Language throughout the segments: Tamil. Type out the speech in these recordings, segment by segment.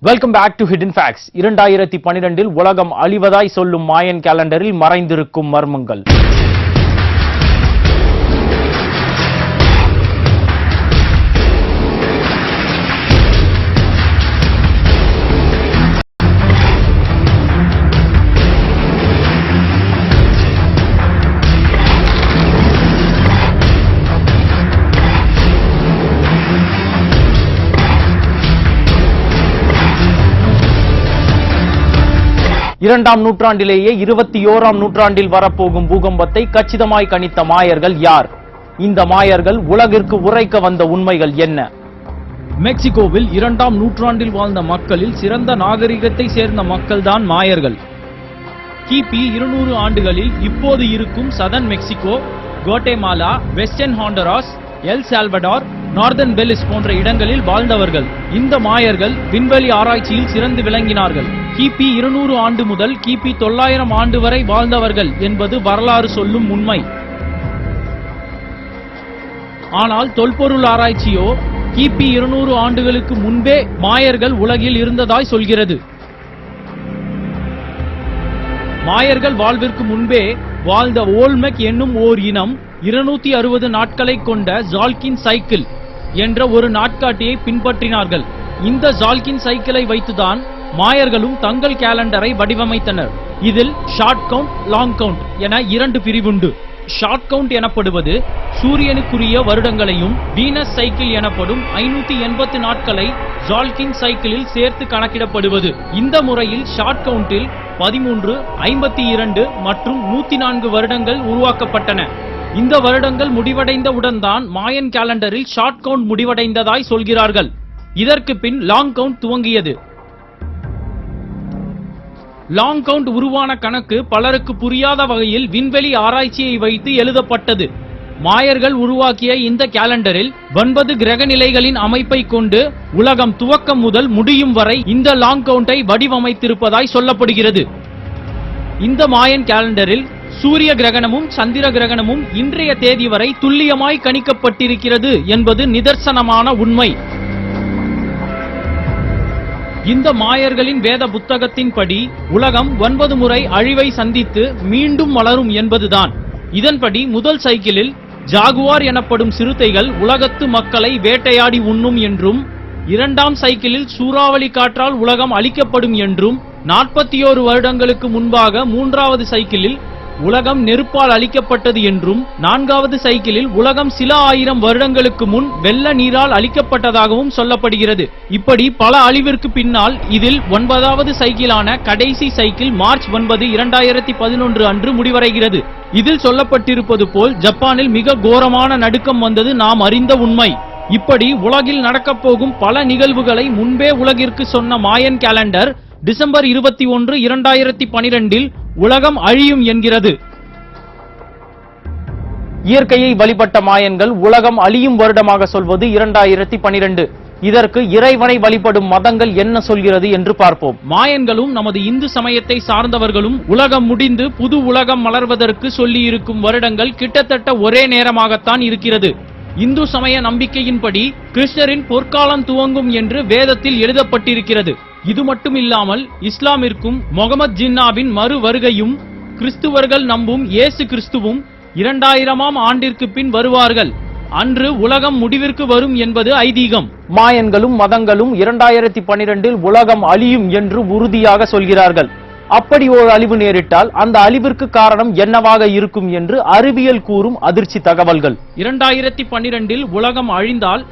Welcome back to hidden facts. 2012 உலகம் அழிவதாய் சொல்லும் மாயன் கேலண்டரில் மறைந்திருக்கும் மர்மங்கள். இரண்டாம் நூற்றாண்டிலேயே 21ஆம் நூற்றாண்டில் வரப்போகும் பூகம்பத்தை கச்சிதமாய் கணித்த மாயர்கள் யார்? இந்த மாயர்கள் உலகிற்கு உரைக்க வந்த உண்மைகள் என்ன? மெக்சிகோவில் 2ஆம் நூற்றாண்டில் வாழ்ந்த மக்களில் சிறந்த நாகரிகத்தை சேர்ந்த மக்கள்தான் மாயர்கள். கிபி 200 ஆண்டுகளில் இப்போது இருக்கும் southern Mexico, Guatemala, western Honduras, El Salvador, northern Belize போன்ற இடங்களில் வாழ்ந்தவர்கள். இந்த மாயர்கள் விண்வெளி ஆராய்ச்சியில் சிறந்து விளங்கினார்கள். கிபி 200 ஆண்டு முதல் கிபி 900 ஆண்டு வரை வாழ்ந்தவர்கள் என்பது வரலாறு சொல்லும் உண்மை. ஆனால் தொல்பொருள் ஆராய்ச்சியோ கிபி 200 ஆண்டுகளுக்கு முன்பே மாயர்கள் உலகில் இருந்ததாய் சொல்கிறது. மாயர்கள் வாழ்விற்கு முன்பே வாழ்ந்த ஓல்மெக் என்னும் ஓர் இனம் 260 நாட்களை கொண்ட ஜால்கின் சைக்கிள் என்ற ஒரு நாட்காட்டியை பின்பற்றினார்கள். இந்த ஜால்கின் சைக்கிளை வைத்துதான் மாயர்களும் தங்கள் கேலண்டரை வடிவமைத்தனர். இதில் ஷார்ட் கவுண்ட், லாங் கவுண்ட் என 2 பிரிவுண்டு. ஷார்ட் கவுண்ட் எனப்படுவது சூரியனுக்குரிய வருடங்களையும், வீனஸ் சைக்கிள் எனப்படும் 580 நாட்களை ஜால்கின் சைக்கிளில் சேர்த்து கணக்கிடப்படுவது. இந்த முறையில் ஷார்ட் கவுண்டில் 13, 52 மற்றும் 104 வருடங்கள் உருவாக்கப்பட்டன. இந்த வருடங்கள் முடிவடைந்தவுடன் தான் மாயன் கேலண்டரில் ஷார்ட் கவுண்ட் முடிவடைந்ததாய் சொல்கிறார்கள். இதற்கு பின் லாங் கவுண்ட் துவங்கியது. லாங் கவுண்ட் உருவான கணக்கு பலருக்கு புரியாத வகையில் விண்வெளி ஆராய்ச்சியை வைத்து எழுதப்பட்டது. மாயர்கள் உருவாக்கிய இந்த கேலண்டரில் 9 கிரக நிலைகளின் அமைப்பை கொண்டு உலகம் துவக்கம் முதல் முடியும் வரை இந்த லாங் கவுண்டை வடிவமைத்திருப்பதாய் சொல்லப்படுகிறது. இந்த மாயன் கேலண்டரில் சூரிய கிரகணமும் சந்திர கிரகணமும் இன்றைய தேதி வரை துல்லியமாய் கணிக்கப்பட்டிருக்கிறது என்பது நிதர்சனமான உண்மை. இந்த மாயர்களின் வேத புத்தகத்தின்படி உலகம் 9 முறை அழிவை சந்தித்து மீண்டும் வளரும் என்பதுதான். இதன்படி முதல் சைக்கிளில் ஜாகுவார் எனப்படும் சிறுத்தைகள் உலகத்து மக்களை வேட்டையாடி உண்ணும் என்றும், 2ஆம் சைக்கிளில் சூறாவளி காற்றால் உலகம் அழிக்கப்படும் என்றும், 41 வருடங்களுக்கு முன்பாக 3வது சைக்கிளில் உலகம் நெருப்பால் அழிக்கப்பட்டது என்றும், 4வது சைக்கிளில் உலகம் சில ஆயிரம் வருடங்களுக்கு முன் வெள்ள நீரால் அழிக்கப்பட்டதாகவும் சொல்லப்படுகிறது. இப்படி பல அழிவிற்கு பின்னால் இதில் 9வது சைக்கிளான கடைசி சைக்கிள் மார்ச் 9, 2011 அன்று முடிவடைகிறது. இதில் சொல்லப்பட்டிருப்பது போல் ஜப்பானில் மிக கோரமான நடுக்கம் வந்தது நாம் அறிந்த உண்மை. இப்படி உலகில் நடக்கப் போகும் பல நிகழ்வுகளை முன்பே உலகிற்கு சொன்ன மாயன் கேலண்டர் டிசம்பர் 21, 2012 உலகம் அழியும் என்கிறது. இயற்கையை வழிபட்ட மாயன்கள் உலகம் அழியும் வருடமாக சொல்வது 2012. இதற்கு இறைவனை வழிபடும் மதங்கள் என்ன சொல்கிறது என்று பார்ப்போம். மாயன்களும் நமது இந்து சமயத்தை சார்ந்தவர்களும் உலகம் முடிந்து புது உலகம் மலர்வதற்கு சொல்லி இருக்கும் வருடங்கள் கிட்டத்தட்ட ஒரே நேரமாகத்தான் இருக்கிறது. இந்து சமய நம்பிக்கையின்படி கிருஷ்ணரின் பொற்காலம் துவங்கும் என்று வேதத்தில் எழுதப்பட்டிருக்கிறது. இது மட்டும் இல்லாமல் இஸ்லாமிற்கும் முகமது ஜின்னாவின் மறு வருகையும், கிறிஸ்துவர்கள் நம்பும் இயேசு கிறிஸ்துவும் 2000ஆம் ஆண்டிற்கு பின் வருவார்கள், அன்று உலகம் முடிவிற்கு வரும் என்பது ஐதீகம். மாயன்களும் மதங்களும் 2012 உலகம் அழியும் என்று உறுதியாக சொல்கிறார்கள். அப்படி ஒரு அழிவு நேரிட்டால் அந்த அழிவிற்கு காரணம் என்னவாக இருக்கும் என்று அறிவியல் கூறும் அதிர்ச்சி தகவல்கள். 2012 உலகம் அழிந்தால்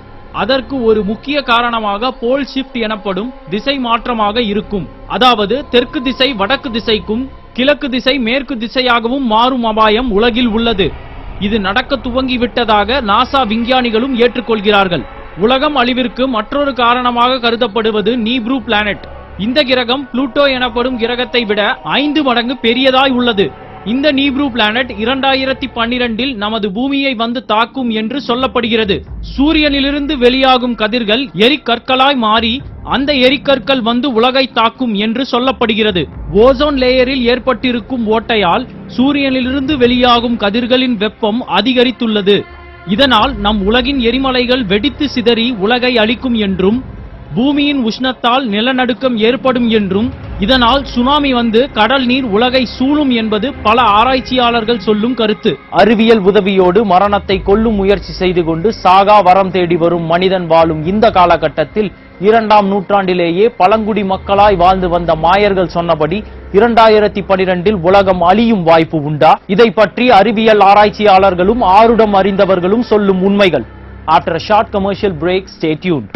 அதற்கு ஒரு முக்கிய காரணமாக போல் ஷிப்ட் எனப்படும் திசை மாற்றமாக இருக்கும். அதாவது தெற்கு திசை வடக்கு திசைக்கும், கிழக்கு திசை மேற்கு திசையாகவும் மாறும் அபாயம் உலகில் உள்ளது. இது நடக்க துவங்கிவிட்டதாக நாசா விஞ்ஞானிகளும் ஏற்றுக்கொள்கிறார்கள். உலகம் அழிவிற்கு மற்றொரு காரணமாக கருதப்படுவது நீப்ரூ பிளானட். இந்த கிரகம் புளூட்டோ எனப்படும் கிரகத்தை விட 5 மடங்கு பெரியதாய் உள்ளது. இந்த நீப்ரூ பிளானட் 2012 நமது பூமியை வந்து தாக்கும் என்று சொல்லப்படுகிறது. சூரியனிலிருந்து வெளியாகும் கதிர்கள் எரிக்கற்களாய் மாறி அந்த எரிக்கற்கள் வந்து உலகை தாக்கும் என்று சொல்லப்படுகிறது. ஓசோன் லேயரில் ஏற்பட்டிருக்கும் ஓட்டையால் சூரியனிலிருந்து வெளியாகும் கதிர்களின் வெப்பம் அதிகரித்துள்ளது. இதனால் நம் உலகின் எரிமலைகள் வெடித்து சிதறி உலகை அழிக்கும் என்றும், பூமியின் உஷ்ணத்தால் நிலநடுக்கம் ஏற்படும் என்றும் இதனால் சுனாமி வந்து கடல் நீர் உலகை சூழும் என்பது பல ஆராய்ச்சியாளர்கள் சொல்லும் கருத்து. அறிவியல் உதவியோடு மரணத்தை கொல்லும் முயற்சி செய்து கொண்டு சாகா வரம் தேடி வரும் மனிதன் வாழும் இந்த காலகட்டத்தில் 2ஆம் நூற்றாண்டிலேயே பழங்குடி மக்களாய் வாழ்ந்து வந்த மாயர்கள் சொன்னபடி 2012 உலகம் அழியும் வாய்ப்பு உண்டா? இதை பற்றி அறிவியல் ஆராய்ச்சியாளர்களும் ஆருடம் அறிந்தவர்களும் சொல்லும் உண்மைகள். After a short commercial break, stay tuned.